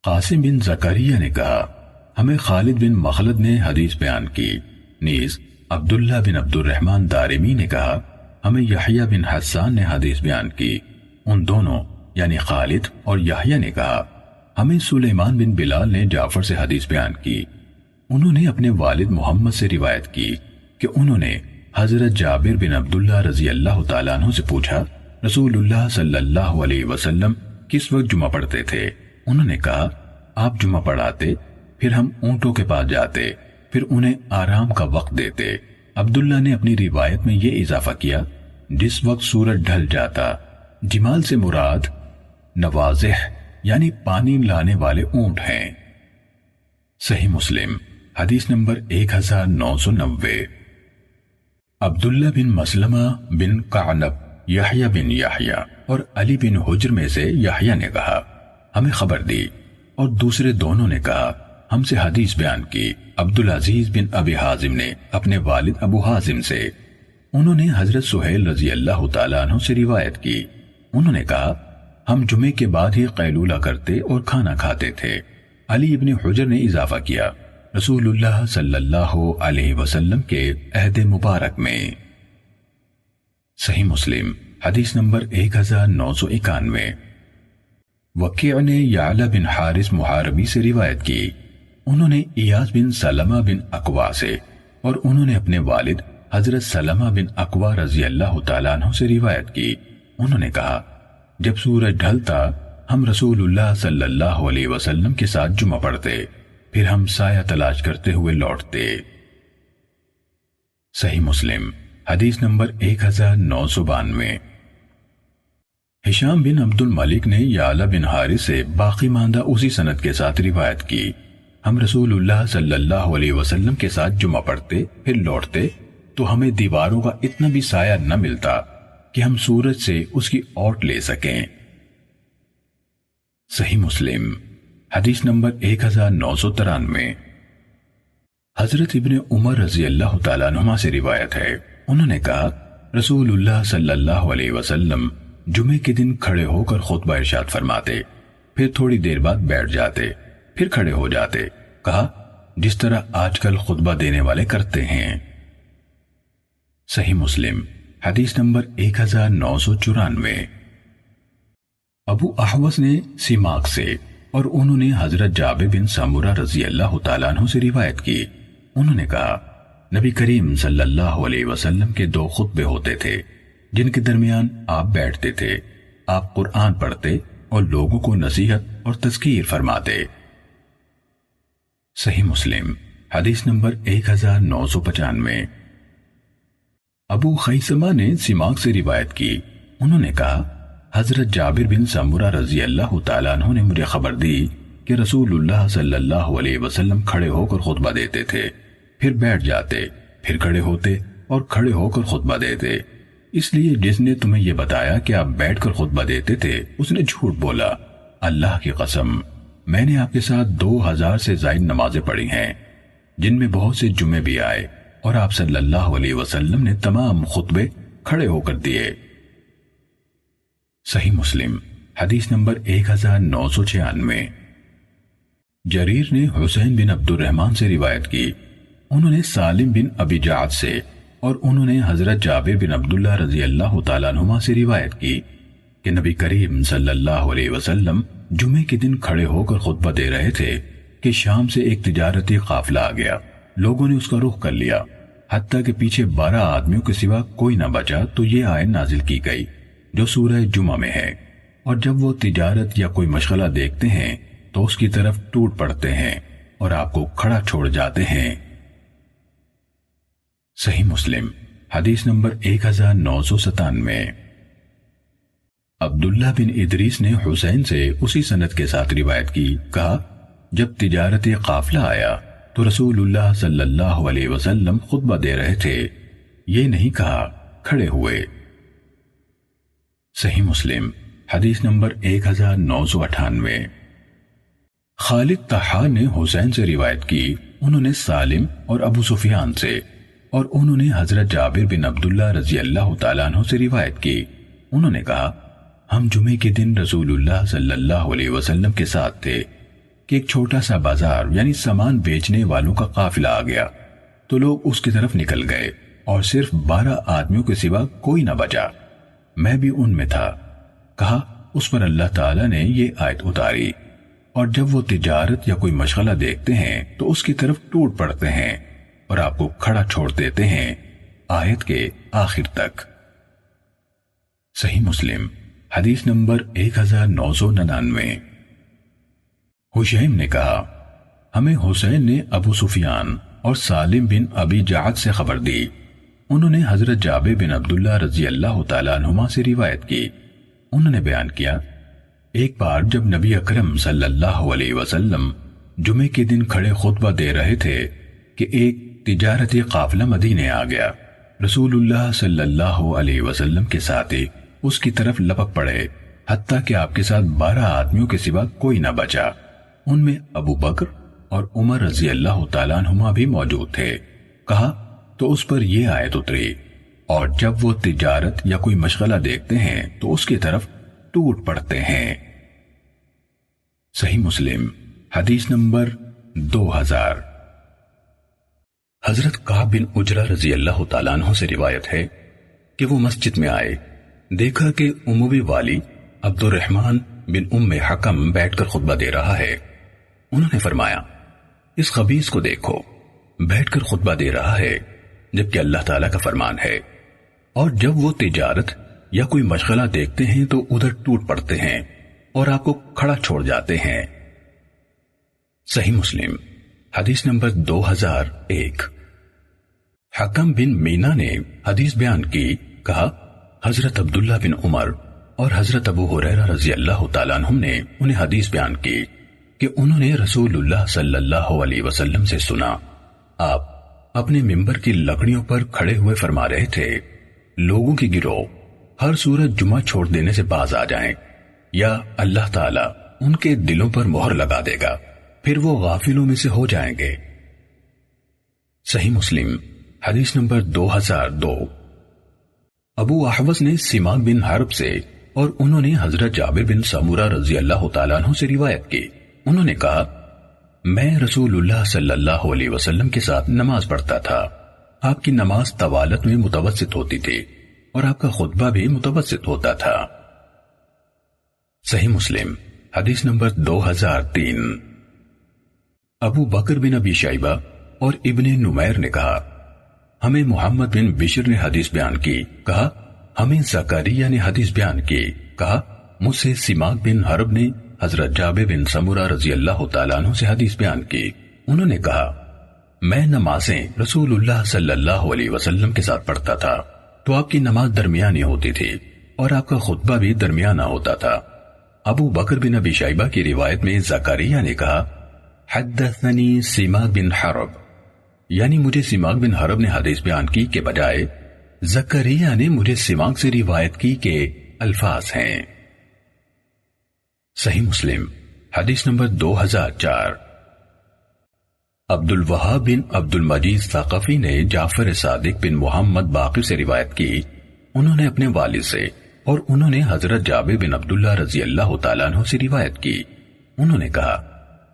قاسم بن زکریا نے کہا ہمیں خالد بن مخلد نے حدیث بیان کی، نیز عبداللہ بن عبد الرحمن دارمی نے کہا ہمیں یحییٰ بن حسان نے حدیث بیان کی، ان دونوں یعنی خالد اور یحییٰ نے کہا ہمیں سلیمان بن بلال نے جعفر سے حدیث بیان کی، انہوں نے اپنے والد محمد سے روایت کی کہ انہوں نے حضرت جابر بن عبداللہ رضی اللہ تعالیٰ عنہ سے پوچھا رسول اللہ صلی اللہ علیہ وسلم کس وقت جمعہ پڑھتے تھے؟ انہوں نے کہا آپ جمعہ پڑھاتے، پھر ہم اونٹوں کے پاس جاتے، پھر انہیں آرام کا وقت دیتے۔ عبداللہ نے اپنی روایت میں یہ اضافہ کیا جس وقت سورج ڈھل جاتا۔ جمال سے مراد نوازح یعنی پانی لانے والے اونٹ ہیں۔ صحیح مسلم حدیث نمبر 1990۔ عبداللہ بن مسلمہ بن قعنب یحییٰ بن یحییٰ اور علی بن حجر میں سے یحییٰ نے کہا ہمیں خبر دی، اور دوسرے دونوں نے کہا ہم سے حدیث بیان کی عبدالعزیز بن ابی حازم نے اپنے والد ابو حازم سے، انہوں نے حضرت سہیل رضی اللہ تعالیٰ عنہ سے روایت کی، انہوں نے کہا ہم جمعے کے بعد ہی قیلولہ کرتے اور کھانا کھاتے تھے۔ علی بن حجر نے اضافہ کیا رسول اللہ صلی اللہ علیہ وسلم کے عہد مبارک میں۔ صحیح مسلم حدیث نمبر 1991۔ وکیع نے یعلا بن حارث محاربی سے روایت کی، انہوں نے ایاس بن سلمہ بن اکوا سے، اور انہوں نے اپنے والد حضرت سلمہ بن اکوا رضی اللہ تعالیٰ عنہ سے روایت کی، انہوں نے کہا جب سورج ڈھلتا ہم رسول اللہ صلی اللہ علیہ وسلم کے ساتھ جمعہ پڑھتے، پھر ہم سایہ تلاش کرتے ہوئے لوٹتے۔ صحیح مسلم حدیث نمبر 1992۔ ہشام بن عبد الملک نے یعلا بن حارث سے باقی ماندہ اسی سند کے ساتھ روایت کی، ہم رسول اللہ صلی اللہ علیہ وسلم کے ساتھ جمعہ پڑھتے پھر لوٹتے تو ہمیں دیواروں کا اتنا بھی سایہ نہ ملتا کہ ہم سورج سے اس کی اوٹ لے سکیں۔ صحیح مسلم حدیث نمبر 1993۔ حضرت ابن عمر رضی اللہ تعالیٰ عنہما سے روایت ہے، انہوں نے کہا رسول اللہ صلی اللہ علیہ وسلم جمعے کے دن کھڑے ہو کر خطبہ ارشاد فرماتے، پھر تھوڑی دیر بعد بیٹھ جاتے، پھر کھڑے ہو جاتے، کہا جس طرح آج کل خطبہ دینے والے کرتے ہیں۔ صحیح مسلم حدیث نمبر 1994۔ ابو احوص نے سیماک سے، اور انہوں نے حضرت جابر بن سمرہ رضی اللہ تعالیٰ عنہ سے روایت کی، انہوں نے کہا نبی کریم صلی اللہ علیہ وسلم کے 2 خطبے ہوتے تھے جن کے درمیان آپ بیٹھتے تھے، آپ قرآن پڑھتے اور لوگوں کو نصیحت اور تذکیر فرماتے۔ صحیح مسلم حدیث نمبر 1995۔ ابو خیثمہ نے سیماک سے روایت کی، انہوں نے کہا حضرت جابر بن سمرہ رضی اللہ تعالیٰ عنہ نے مجھے خبر دی کہ رسول اللہ صلی اللہ علیہ وسلم کھڑے ہو کر خطبہ دیتے تھے، پھر بیٹھ جاتے، پھر کھڑے ہوتے اور کھڑے ہو کر خطبہ دیتے، اس لیے جس نے تمہیں یہ بتایا کہ آپ بیٹھ کر خطبہ دیتے تھے اس نے جھوٹ بولا۔ اللہ کی قسم میں نے آپ کے ساتھ 2000 سے زائد نمازیں پڑھی ہیں جن میں بہت سے جمعے بھی آئے، اور آپ صلی اللہ علیہ وسلم نے تمام خطبے کھڑے ہو کر دیے۔ صحیح مسلم حدیث نمبر 1996۔ جریر نے حسین بن عبد الرحمن سے روایت کی، انہوں نے سالم بن ابی جعد سے، اور انہوں نے حضرت جابر بن عبداللہ رضی اللہ تعالیٰ عنہما سے روایت کی کہ نبی کریم صلی اللہ علیہ وسلم جمعے کے دن کھڑے ہو کر خطبہ دے رہے تھے کہ شام سے ایک تجارتی قافلہ آ گیا، لوگوں نے اس کا رخ کر لیا، حتیٰ کہ پیچھے 12 آدمیوں کے سوا کوئی نہ بچا تو یہ آیت نازل کی گئی جو سورہ جمعہ میں ہے، اور جب وہ تجارت یا کوئی مشغلہ دیکھتے ہیں تو اس کی طرف ٹوٹ پڑتے ہیں اور آپ کو کھڑا چھوڑ جاتے ہیں۔ صحیح مسلم حدیث نمبر 1997۔ عبداللہ بن ادریس نے حسین سے اسی سند کے ساتھ روایت کی، کہا جب تجارتی قافلہ آیا تو رسول اللہ صلی اللہ علیہ وسلم خطبہ دے رہے تھے، یہ نہیں کہا کھڑے ہوئے۔ صحیح مسلم حدیث نمبر 1998۔ خالد طحان نے حسین سے روایت کی، انہوں نے سالم اور ابو سفیان سے، اور انہوں نے حضرت جابر بن عبداللہ رضی اللہ تعالیٰ عنہ سے روایت کی، انہوں نے کہا ہم جمعے کے دن رسول اللہ صلی اللہ علیہ وسلم کے ساتھ تھے کہ ایک چھوٹا سا بازار یعنی سامان بیچنے والوں کا قافلہ آ گیا تو لوگ اس کی طرف نکل گئے اور صرف 12 آدمیوں کے سوا کوئی نہ بچا، میں بھی ان میں تھا۔ کہا اس پر اللہ تعالیٰ نے یہ آیت اتاری، اور جب وہ تجارت یا کوئی مشغلہ دیکھتے ہیں تو اس کی طرف ٹوٹ پڑتے ہیں اور آپ کو کھڑا چھوڑ دیتے ہیں، آیت کے آخر تک۔ صحیح مسلم حدیث نمبر 1999۔ حشیم نے کہا ہمیں حسین نے ابو سفیان اور سالم بن ابی جعد سے خبر دی، انہوں نے حضرت جابر بن عبداللہ رضی اللہ تعالیٰ عنہما سے روایت کی، انہوں نے بیان کیا ایک بار جب نبی اکرم صلی اللہ علیہ وسلم جمعے کے دن کھڑے خطبہ دے رہے تھے کہ ایک تجارتی قافلہ مدینے آ گیا، رسول اللہ صلی اللہ علیہ وسلم کے ساتھی اس کی طرف لپک پڑے، حتیٰ کہ آپ کے ساتھ 12 آدمیوں کے سوا کوئی نہ بچا۔ ان میں ابو بکر اور عمر رضی اللہ تعالیٰ عنہما بھی موجود تھے۔ کہا تو اس پر یہ آیت اتری، اور جب وہ تجارت یا کوئی مشغلہ دیکھتے ہیں تو اس کی طرف ٹوٹ پڑتے ہیں۔ صحیح مسلم حدیث نمبر 2000۔ حضرت کعب بن عجرہ رضی اللہ تعالیٰ عنہ سے روایت ہے کہ وہ مسجد میں آئے، دیکھا کہ اموی والی عبد الرحمن بن ام حکم بیٹھ کر خطبہ دے رہا ہے۔ انہوں نے فرمایا، اس خبیث کو دیکھو، بیٹھ کر خطبہ دے رہا ہے جبکہ اللہ تعالیٰ کا فرمان ہے، اور جب وہ تجارت یا کوئی مشغلہ دیکھتے ہیں تو ادھر ٹوٹ پڑتے ہیں اور آپ کو کھڑا چھوڑ جاتے ہیں۔ صحیح مسلم حدیث نمبر 2001۔ حکم بن مینا نے حدیث بیان کی، کہا حضرت عبداللہ بن عمر اور حضرت ابو ہریرہ رضی اللہ تعالیٰ عنہم نے انہیں حدیث بیان کی کہ انہوں نے رسول اللہ صلی اللہ علیہ وسلم سے سنا، آپ اپنے ممبر کی لکڑیوں پر کھڑے ہوئے فرما رہے تھے، لوگوں کی گروہ ہر صورت جمعہ چھوڑ دینے سے باز آ جائیں، یا اللہ تعالیٰ ان کے دلوں پر مہر لگا دے گا، پھر وہ غافلوں میں سے ہو جائیں گے۔ صحیح مسلم حدیث نمبر 2002۔ ابو احوص نے سماک بن حرب سے اور انہوں نے حضرت جابر بن سمورہ رضی اللہ تعالیٰ عنہ سے روایت کی، انہوں نے کہا، میں رسول اللہ صلی اللہ علیہ وسلم کے ساتھ نماز پڑھتا تھا، آپ کی نماز طوالت میں متوسط ہوتی تھی اور آپ کا خطبہ بھی متوسط ہوتا تھا۔ صحیح مسلم حدیث نمبر 2003۔ ابو بکر بن ابی شیبہ اور ابن نمیر نے کہا، ہمیں محمد بن بشر نے حدیث بیان کی، کہا ہمیں زکریا نے حدیث بیان کی، کہا مجھ سے سماک بن حرب نے حضرت جابر بن سمورہ رضی اللہ تعالیٰ عنہ سے حدیث بیان کی، انہوں نے کہا میں نمازیں رسول اللہ صلی اللہ علیہ وسلم کے ساتھ پڑھتا تھا تو آپ کی نماز درمیانی ہوتی تھی اور آپ کا خطبہ بھی درمیانہ ہوتا تھا۔ ابو بکر بن ابی شیبہ کی روایت میں زکریا نے کہا حدثنی سماک بن حرب، یعنی مجھے سماک بن حرب نے حدیث بیان کی کے بجائے زکریا نے مجھے سماک سے روایت کی کے الفاظ ہیں۔ صحیح مسلم حدیث نمبر 2004۔ عبد الوہاب بن عبد المجید ثقفی نے جعفر صادق بن محمد باقر سے روایت کی، انہوں نے اپنے والد سے اور انہوں نے حضرت جابر بن عبداللہ رضی اللہ تعالیٰ عنہ سے روایت کی، انہوں نے کہا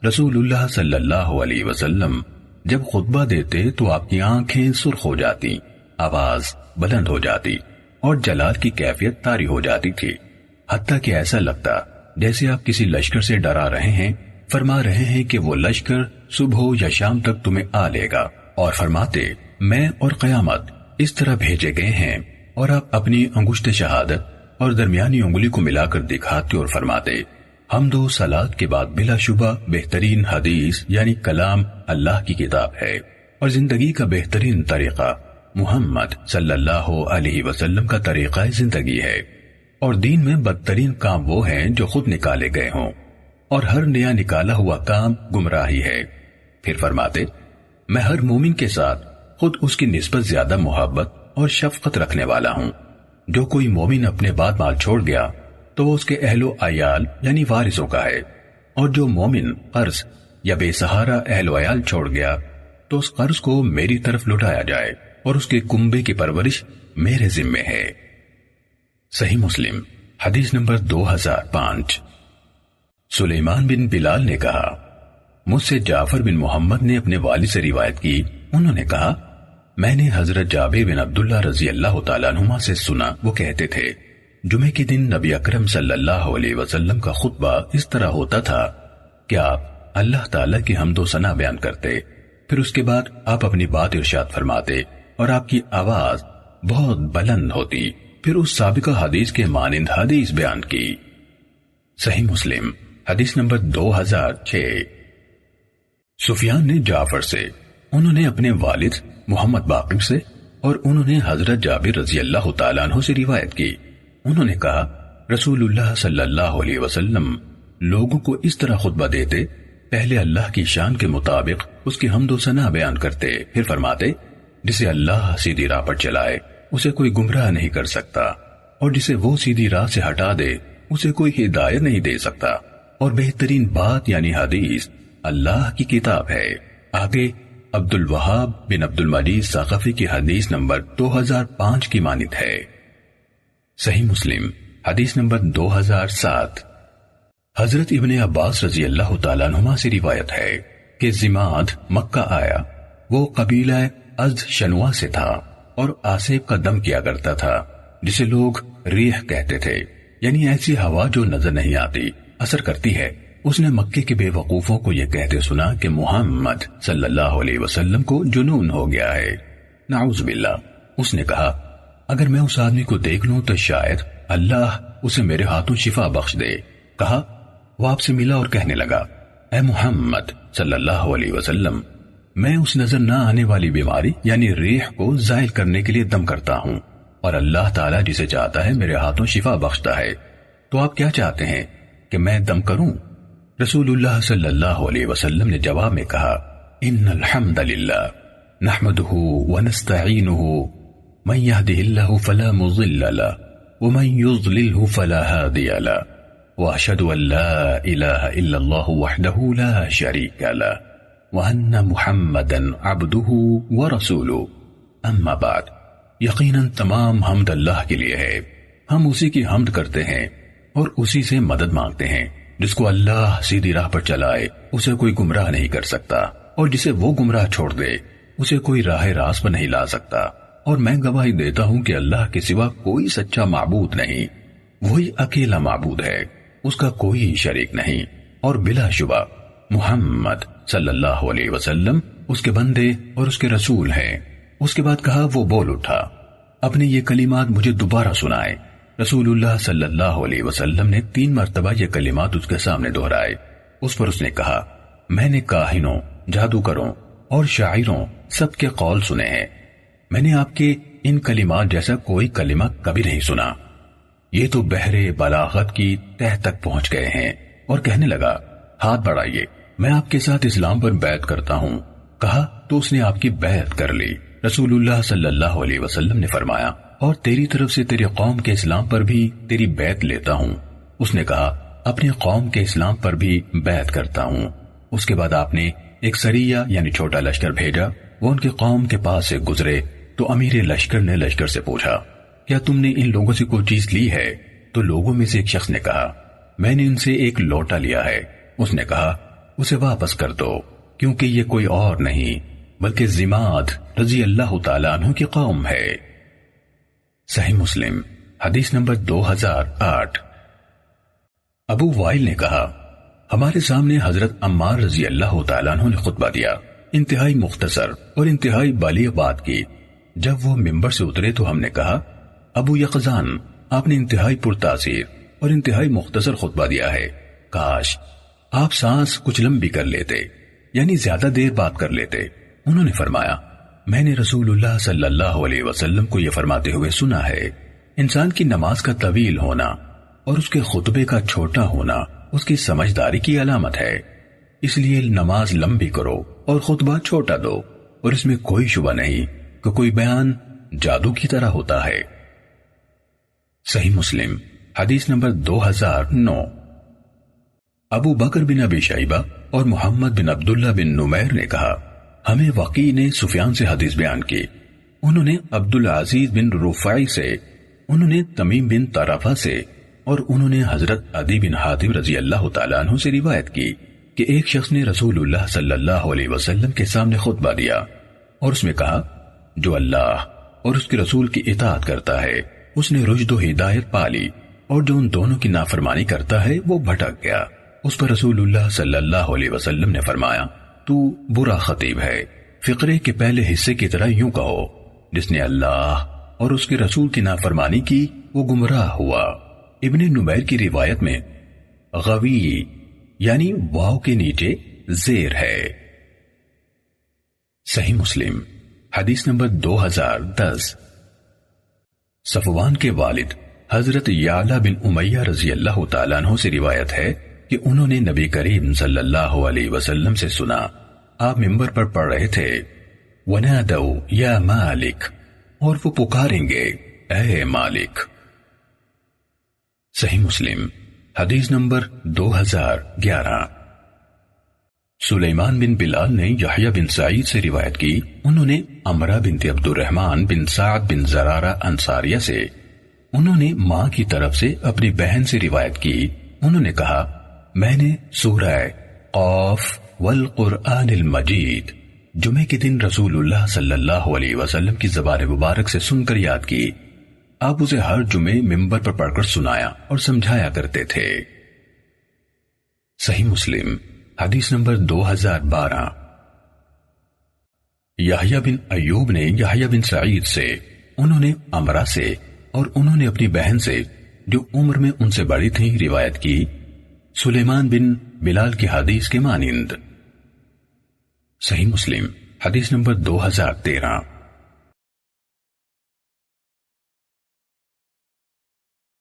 رسول اللہ صلی اللہ علیہ وسلم جب خطبہ دیتے تو آپ کی آنکھیں سرخ ہو جاتی، آواز بلند ہو جاتی اور جلال کی کیفیت طاری ہو جاتی تھی، حتیٰ کہ ایسا لگتا جیسے آپ کسی لشکر سے ڈرا رہے ہیں، فرما رہے ہیں کہ وہ لشکر صبح یا شام تک تمہیں آ لے گا، اور فرماتے میں اور قیامت اس طرح بھیجے گئے ہیں، اور آپ اپنی انگشت شہادت اور درمیانی انگلی کو ملا کر دکھاتے اور فرماتے حمد و صلات کے بعد بلا شبہ بہترین حدیث یعنی کلام اللہ کی کتاب ہے، اور زندگی کا بہترین طریقہ محمد صلی اللہ علیہ وسلم کا طریقہ زندگی ہے، اور دین میں بدترین کام وہ ہیں جو خود نکالے گئے ہوں، اور ہر نیا نکالا ہوا کام گمراہی ہے۔ پھر فرماتے میں ہر مومن کے ساتھ خود اس کی نسبت زیادہ محبت اور شفقت رکھنے والا ہوں، جو کوئی مومن اپنے بعد مال چھوڑ گیا تو وہ اس کے اہل و عیال یعنی وارثوں کا ہے، اور جو مومن قرض یا بے سہارا اہل و عیال چھوڑ گیا تو اس قرض کو میری طرف لوٹایا جائے اور اس کے کنبے کی پرورش میرے ذمے ہے۔ صحیح مسلم حدیث نمبر 2005۔ سلیمان بن بلال نے کہا مجھ سے جعفر بن محمد نے اپنے والد سے روایت کی، انہوں نے کہا میں نے حضرت جابر بن عبداللہ رضی اللہ تعالیٰ عنہما سے سنا، وہ کہتے تھے جمعے کے دن نبی اکرم صلی اللہ علیہ وسلم کا خطبہ اس طرح ہوتا تھا کہ آپ اللہ تعالیٰ کی حمد و ثنا بیان کرتے، پھر اس کے بعد آپ اپنی بات ارشاد فرماتے اور آپ کی آواز بہت بلند ہوتی، پھر اس سابقہ حدیث کے مانند حدیث بیان کی۔ صحیح مسلم حدیث نمبر 2006۔ سفیان نے جعفر سے، انہوں نے اپنے والد محمد باقر سے اور انہوں نے حضرت جابر رضی اللہ تعالیٰ عنہ سے روایت کی، انہوں نے کہا رسول اللہ صلی اللہ علیہ وسلم لوگوں کو اس طرح خطبہ دیتے، پہلے اللہ کی شان کے مطابق اس کی حمد و ثنا بیان کرتے، پھر فرماتے جسے اللہ سیدھی راہ پر چلائے اسے کوئی گمراہ نہیں کر سکتا، اور جسے وہ سیدھی راہ سے ہٹا دے اسے کوئی ہدایت نہیں دے سکتا، اور بہترین بات یعنی حدیث اللہ کی کتاب ہے۔ آگے عبد الوہاب بن عبد المجید ثقفی کی حدیث نمبر 2005 کی مانند ہے۔ صحیح مسلم حدیث نمبر 2007۔ حضرت ابن عباس رضی اللہ تعالیٰ عنہما سے روایت ہے کہ زماد مکہ آیا، وہ قبیلہ ازد شنوا سے تھا اور آسیب کا دم کیا کرتا تھا، جسے لوگ ریح کہتے تھے، یعنی ایسی ہوا جو نظر نہیں آتی، اثر کرتی ہے۔ اس نے مکے کے بے وقوفوں کو یہ کہتے سنا کہ محمد صلی اللہ علیہ وسلم کو جنون ہو گیا ہے، نعوذ باللہ۔ اس نے کہا اگر میں اس آدمی کو دیکھ لوں تو شاید اللہ اسے میرے ہاتھوں شفا بخش دے۔ کہا وہ آپ سے ملا اور کہنے لگا اے محمد صلی اللہ علیہ وسلم، میں اس نظر نہ آنے والی بیماری یعنی ریح کو زائل کرنے کے لیے دم کرتا ہوں، اور اللہ تعالیٰ جسے چاہتا ہے میرے ہاتھوں شفا بخشتا ہے، تو آپ کیا چاہتے ہیں کہ میں دم کروں؟ رسول اللہ صلی اللہ علیہ وسلم نے جواب میں کہا ان الحمد للہ نحمده ونستعینه من يهده الله فلا مضل له ومن يضلله فلا هادي له واشهد ان لا اله الا الله وحده لا شريك له وان محمدا عبده ورسوله اما بعد۔ یقیناً تمام حمد اللہ کے لیے ہے، ہم اسی کی حمد کرتے ہیں اور اسی سے مدد مانگتے ہیں۔ جس کو اللہ سیدھی راہ پر چلائے اسے کوئی گمراہ نہیں کر سکتا، اور جسے وہ گمراہ چھوڑ دے اسے کوئی راہ راست پر نہیں لا سکتا، اور میں گواہی دیتا ہوں کہ اللہ کے سوا کوئی سچا معبود نہیں، وہی اکیلا معبود ہے، اس کا کوئی شریک نہیں، اور بلا شبہ محمد صلی اللہ علیہ وسلم اس کے بندے اور اس کے رسول ہیں۔ اس کے بعد کہا وہ بول اٹھا اپنے یہ کلمات مجھے دوبارہ سنائے۔ رسول اللہ صلی اللہ علیہ وسلم نے 3 مرتبہ یہ کلمات اس کے سامنے دہرائے۔ اس پر اس نے کہا میں نے کاہنوں، جادوگروں اور شاعروں سب کے قول سنے ہیں، میں نے آپ کے ان کلمات جیسا کوئی کلمہ کبھی نہیں سنا، یہ تو بحر بلاغت کی تہ تک پہنچ گئے ہیں۔ اور کہنے لگا ہاتھ بڑھائیے، میں آپ کے ساتھ اسلام پر بیعت کرتا ہوں۔ کہا تو اس نے آپ کی بیعت کر لی۔ رسول اللہ صلی اللہ علیہ وسلم نے فرمایا اور تیری طرف سے تیری قوم کے اسلام پر بھی تیری بیعت لیتا ہوں۔ اس نے کہا اپنی قوم کے اسلام پر بھی بیعت کرتا ہوں۔ اس کے بعد آپ نے ایک سریہ یعنی چھوٹا لشکر بھیجا، وہ ان کی قوم کے پاس سے گزرے تو امیر لشکر نے لشکر سے پوچھا کیا تم نے ان لوگوں سے کوئی چیز لی ہے؟ تو لوگوں میں سے ایک شخص نے کہا میں نے ان سے ایک لوٹا لیا ہے۔ اس نے کہا اسے واپس کر دو، کیونکہ یہ کوئی اور نہیں بلکہ زماد رضی اللہ تعالیٰ عنہ کی قوم ہے۔ صحیح مسلم حدیث نمبر 2008۔ ابو وائل نے کہا ہمارے سامنے حضرت عمار رضی اللہ تعالیٰ عنہ نے خطبہ دیا، انتہائی مختصر اور انتہائی بالیغ بات کی۔ جب وہ ممبر سے اترے تو ہم نے کہا ابو یقظان آپ نے انتہائی پرتاثیر اور انتہائی مختصر خطبہ دیا ہے، کاش آپ سانس کچھ لمبی کر لیتے، یعنی زیادہ دیر بات کر لیتے۔ انہوں نے فرمایا میں نے رسول اللہ صلی اللہ علیہ وسلم کو یہ فرماتے ہوئے سنا ہے انسان کی نماز کا طویل ہونا اور اس کے خطبے کا چھوٹا ہونا اس کی سمجھداری کی علامت ہے، اس لیے نماز لمبی کرو اور خطبہ چھوٹا دو، اور اس میں کوئی شبہ نہیں کہ کوئی بیان جادو کی طرح ہوتا ہے۔ صحیح مسلم حدیث نمبر 2009۔ ابو بکر بن ابی شیبہ اور محمد بن عبداللہ بن نمیر نے کہا ہمیں وقی نے سفیان سے حدیث بیان کی، انہوں نے عبدالعزیز بن رفاعی سے، انہوں نے تمیم بن طرفہ سے، اور انہوں نے حضرت عدی بن حاتم رضی اللہ تعالیٰ عنہ سے روایت کی کہ ایک شخص نے رسول اللہ صلی اللہ علیہ وسلم کے سامنے خطبہ دیا اور اس میں کہا جو اللہ اور اس کے رسول کی اطاعت کرتا ہے اس نے رشد و ہدایت پالی، اور جو ان دونوں کی نافرمانی کرتا ہے وہ بھٹک گیا۔ اس پر رسول اللہ صلی اللہ علیہ وسلم نے فرمایا تو برا خطیب ہے، فقرے کے پہلے حصے کی طرح یوں کہو جس نے اللہ اور اس کے رسول کی نافرمانی کی وہ گمراہ ہوا۔ ابن نمیر کی روایت میں غوی یعنی واو کے نیچے زیر ہے۔ صحیح مسلم حدیث نمبر 2010۔ صفوان کے والد حضرت یعلا بن امیہ رضی اللہ تعالیٰ عنہ سے روایت ہے کہ انہوں نے نبی کریم صلی اللہ علیہ وسلم سے سنا آپ ممبر پر پڑھ رہے تھے وَنَادَوْا يَا مَالِكَ، اور وہ پکاریں گے اے مالک۔ صحیح مسلم حدیث نمبر 2011۔ سلیمان بن بلال نے یحییٰ بن سعید سے روایت کی، انہوں نے عمرہ بنت عبد الرحمن بن سعد بن زرارہ انصاریہ سے، انہوں نے ماں کی طرف سے اپنی بہن سے روایت کی، انہوں نے کہا میں نے سورہ قاف والقرآن المجید جمعے کے دن رسول اللہ صلی اللہ علیہ وسلم کی زبان مبارک سے سن کر یاد کی۔ آپ اسے ہر جمعے ممبر پر پڑھ کر سنایا اور سمجھایا کرتے تھے۔ صحیح مسلم حدیث نمبر 2012۔ یحییٰ بن ایوب نے یحییٰ بن سعید سے، انہوں نے عمرہ سے، اور انہوں نے اپنی بہن سے جو عمر میں ان سے بڑی تھی روایت کی، سلیمان بن بلال کی حدیث کے مانند۔ صحیح مسلم حدیث نمبر 2013۔